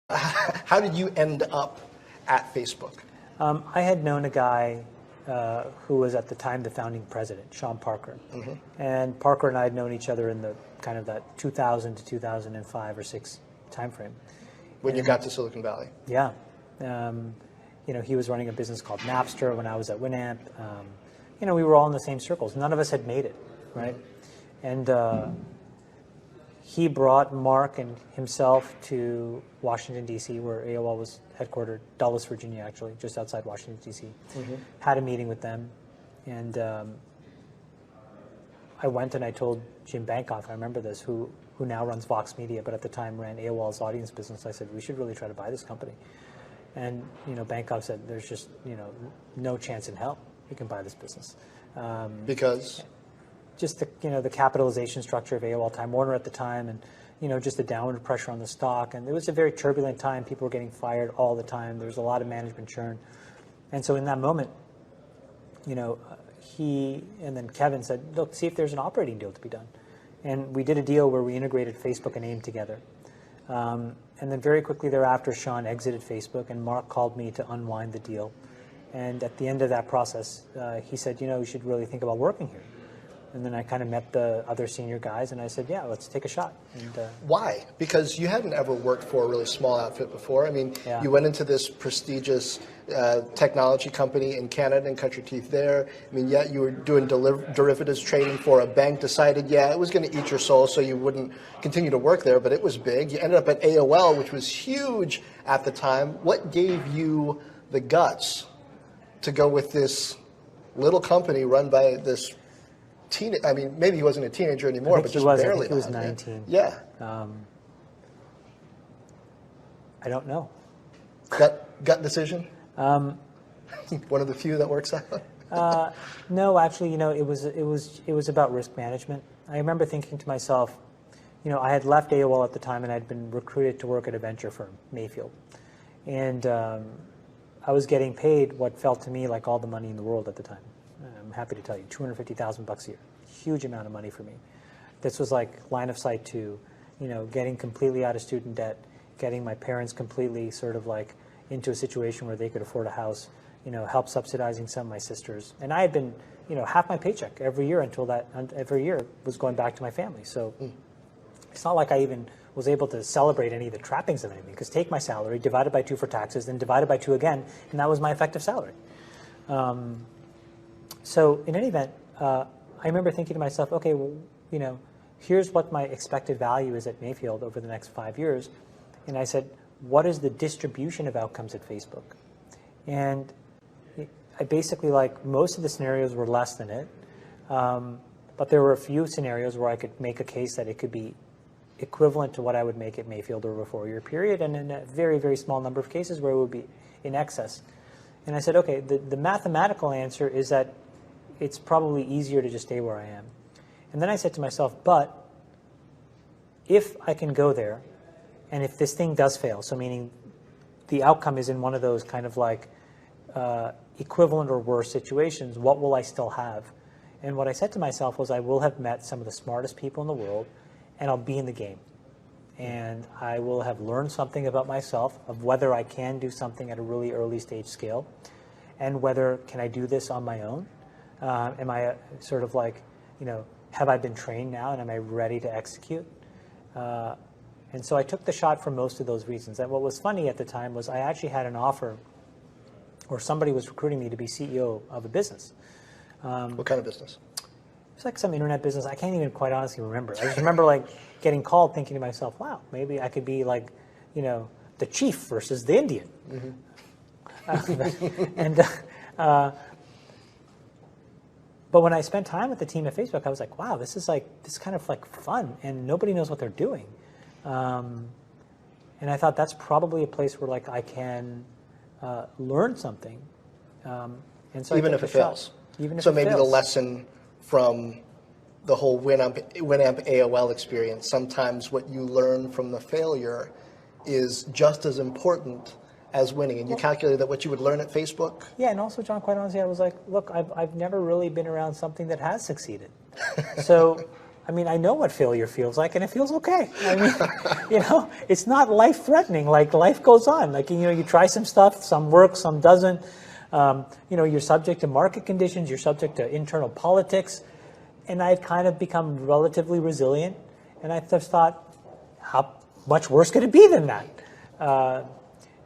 How did you end up at Facebook? I had known a guy who was at the time the founding president, Sean Parker. Mm-hmm. And Parker and I had known each other in the kind of that 2000 to 2005 or 6 timeframe. When you got to Silicon Valley? Yeah. He was running a business called Napster when I was at Winamp. We were all in the same circles. None of us had made it, right? Mm-hmm. And he brought Mark and himself to Washington, D.C., where AOL was headquartered, Dulles, Virginia, actually, just outside Washington, D.C. Mm-hmm. Had a meeting with them, and I went and I told Jim Bankoff, I remember this, who now runs Vox Media, but at the time ran AOL's audience business. I said, we should really try to buy this company. And Bankoff said, there's just no chance in hell we can buy this business. Because? Just the capitalization structure of AOL Time Warner at the time, and just the downward pressure on the stock, and it was a very turbulent time. People were getting fired all the time. There was a lot of management churn, and so in that moment, he and then Kevin said, "Look, see if there's an operating deal to be done," and we did a deal where we integrated Facebook and AIM together, and then very quickly thereafter, Sean exited Facebook, and Mark called me to unwind the deal, and at the end of that process, he said, "You should really think about working here." And then I kind of met the other senior guys, and I said, yeah, let's take a shot. And, why? Because you hadn't ever worked for a really small outfit before. I mean, yeah. You went into this prestigious technology company in Canada and cut your teeth there. I mean, yeah, you were doing derivatives trading for a bank, decided, yeah, it was going to eat your soul, so you wouldn't continue to work there, but it was big. You ended up at AOL, which was huge at the time. What gave you the guts to go with this little company run by this maybe he wasn't a teenager anymore, but just barely. I think he was 19. Yeah. I don't know. Gut decision? One of the few that works out? No, actually, it was about risk management. I remember thinking to myself, I had left AOL at the time, and I'd been recruited to work at a venture firm, Mayfield. And I was getting paid what felt to me like all the money in the world at the time. I'm happy to tell you, $250,000 a year, huge amount of money for me. This was like line of sight to, getting completely out of student debt, getting my parents completely sort of like into a situation where they could afford a house, help subsidizing some of my sisters. And I had been, half my paycheck every year every year was going back to my family. So it's not like I even was able to celebrate any of the trappings of anything, because take my salary, divide it by 2 for taxes, then divide it by 2 again, and that was my effective salary. So in any event, I remember thinking to myself, okay, well, here's what my expected value is at Mayfield over the next 5 years. And I said, what is the distribution of outcomes at Facebook? And I basically, most of the scenarios were less than it. But there were a few scenarios where I could make a case that it could be equivalent to what I would make at Mayfield over a 4-year period, and in a very, very small number of cases where it would be in excess. And I said, okay, the mathematical answer is that it's probably easier to just stay where I am. And then I said to myself, but if I can go there, and if this thing does fail, so meaning the outcome is in one of those kind of like equivalent or worse situations, what will I still have? And what I said to myself was, I will have met some of the smartest people in the world, and I'll be in the game. And I will have learned something about myself, of whether I can do something at a really early stage scale, and whether can I do this on my own. Am I sort of like, have I been trained now, and am I ready to execute? And so I took the shot for most of those reasons. And what was funny at the time was I actually had an offer, or somebody was recruiting me to be CEO of a business. What kind of business? It was like some internet business. I can't even quite honestly remember. I just remember getting called, thinking to myself, wow, maybe I could be the chief versus the Indian. Mm-hmm. But when I spent time with the team at Facebook, I was like, wow, this is kind of fun, and nobody knows what they're doing. And I thought that's probably a place where I can learn something. And so even if it fails. So maybe the lesson from the whole Winamp AOL experience, sometimes what you learn from the failure is just as important as winning. And you calculated that what you would learn at Facebook? Yeah, and also, John, quite honestly, I was like, look, I've never really been around something that has succeeded. So I mean, I know what failure feels like, and it feels okay. I mean, it's not life-threatening. Like, life goes on. Like, you try some stuff, some works, some doesn't. You're subject to market conditions, you're subject to internal politics, and I'd kind of become relatively resilient, and I just thought, how much worse could it be than that?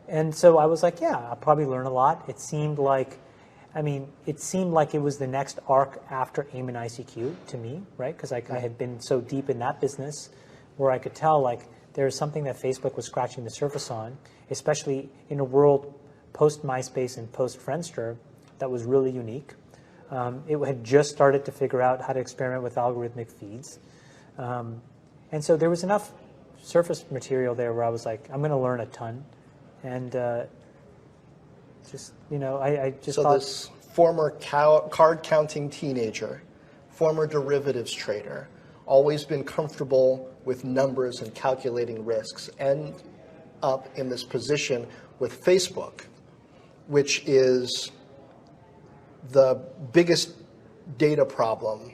And so I was like, yeah, I'll probably learn a lot. It seemed like it was the next arc after AIM and ICQ to me, right? Because I had been so deep in that business where I could tell, like, there's something that Facebook was scratching the surface on, especially in a world post-MySpace and post-Friendster that was really unique. It had just started to figure out how to experiment with algorithmic feeds. And so there was enough surface material there where I was like, I'm going to learn a ton. And I just so thought, this former card-counting teenager, former derivatives trader, always been comfortable with numbers and calculating risks, end up in this position with Facebook, which is the biggest data problem,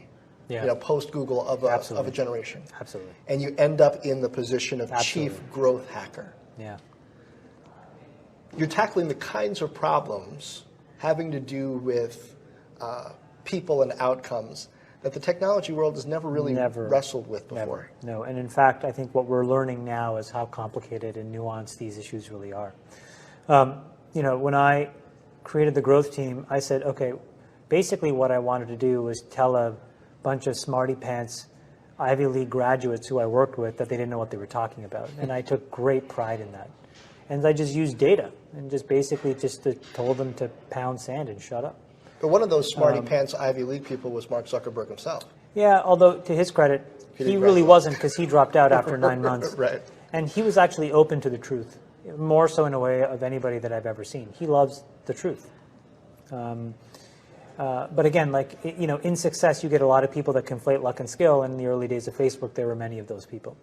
post Google of a generation. Absolutely. And you end up in the position of Absolutely. chief growth hacker. Yeah. You're tackling the kinds of problems having to do with people and outcomes that the technology world has never really wrestled with before. No, and in fact, I think what we're learning now is how complicated and nuanced these issues really are. When I created the growth team, I said, okay, basically what I wanted to do was tell a bunch of smarty pants Ivy League graduates who I worked with that they didn't know what they were talking about. And I took great pride in that. And I just used data and just basically told them to pound sand and shut up. But one of those smarty pants Ivy League people was Mark Zuckerberg himself. Yeah, although to his credit, he really wasn't, because he dropped out after 9 months. Right. And he was actually open to the truth, more so in a way of anybody that I've ever seen. He loves the truth. But again, in success, you get a lot of people that conflate luck and skill. And in the early days of Facebook, there were many of those people.